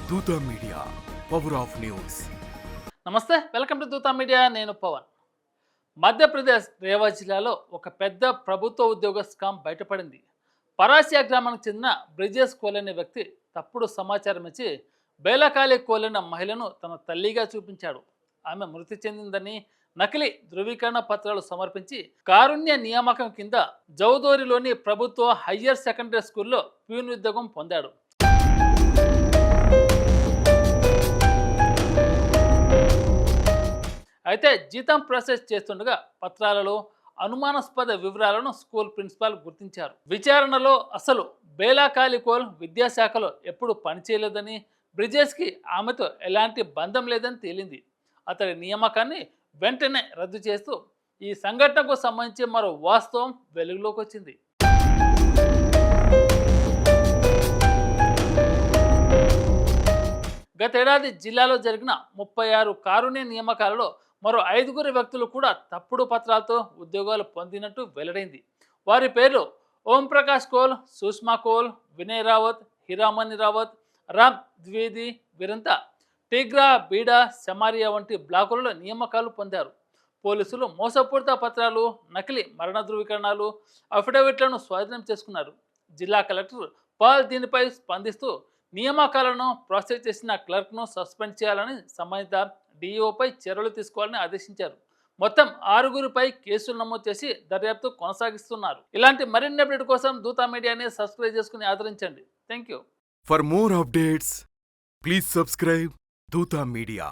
దూత media, power of news. నమస్తే, welcome to Dootha media. నేను పవన్. మధ్యప్రదేశ్ రేవా జిల్లాలో ఒక పెద్ద ప్రభుత్వ ఉద్యోగ స్కామ్ బయటపడింది. పరాసియా గ్రామానికి చెందిన బ్రిజేష్ కోల్ అనే వ్యక్తి తప్పుడు సమాచారం ఇచ్చి బేలకాలి కోలిన మహిళను తన తల్లిగా చూపించాడు. ఆమె మృతి చెందిందని నకిలీ ధృవీకరణ పత్రాలు సమర్పించి కారుణ్య నియామకం కింద జౌదోరిలోని ప్రభుత్వ హయ్యర్ సెకండరీ స్కూల్లో ప్యూన్ ఉద్యోగం పొందాడు. అయితే జీతం ప్రాసెస్ చేస్తుండగా పత్రాలలో అనుమానాస్పద వివరాలను స్కూల్ ప్రిన్సిపాల్ గుర్తించారు. విచారణలో అసలు బేలాకాలి కోల్ విద్యాశాఖలో ఎప్పుడు పనిచేయలేదని, బ్రిజేష్కి ఆమెతో ఎలాంటి బంధం లేదని తేలింది. అతడి నియామకాన్ని వెంటనే రద్దు చేస్తూ ఈ సంఘటనకు సంబంధించి మరో వాస్తవం వెలుగులోకి వచ్చింది. గతేడాది జిల్లాలో జరిగిన 36 కారుణ్య నియామకాలలో మరో 5 వ్యక్తులు కూడా తప్పుడు పత్రాలతో ఉద్యోగాలు పొందినట్టు వెల్లడైంది. వారి పేర్లు ఓంప్రకాష్ కోల్, సుష్మా కోల్, వినయ్ రావత్, హిరామణి రావత్, రామ్ ద్వివేది వీరంతా టిగ్రా, బీడా, సెమారియా వంటి బ్లాకులలో నియామకాలు పొందారు. పోలీసులు మోసపూరిత పత్రాలు, నకిలీ మరణ ధృవీకరణాలు, అఫిడవిట్లను స్వాధీనం చేసుకున్నారు. జిల్లా కలెక్టర్ పాల్ దీనిపై స్పందిస్తూ నియామకాలను ప్రాసెస్ చేసిన క్లర్క్ను సస్పెండ్ చేయాలని, సంబంధిత డిఈఓపై చర్యలు తీసుకోవాలని ఆదేశించారు. మొత్తం 6 కేసులు నమోదు చేసి దర్యాప్తు కొనసాగిస్తున్నారు. ఇలాంటి మరిన్ని అప్డేట్ కోసం దూతా మీడియాని సబ్స్క్రైబ్ చేసుకుని ఆదరించండి. Thank you. For more updates, please subscribe దూత మీడియా.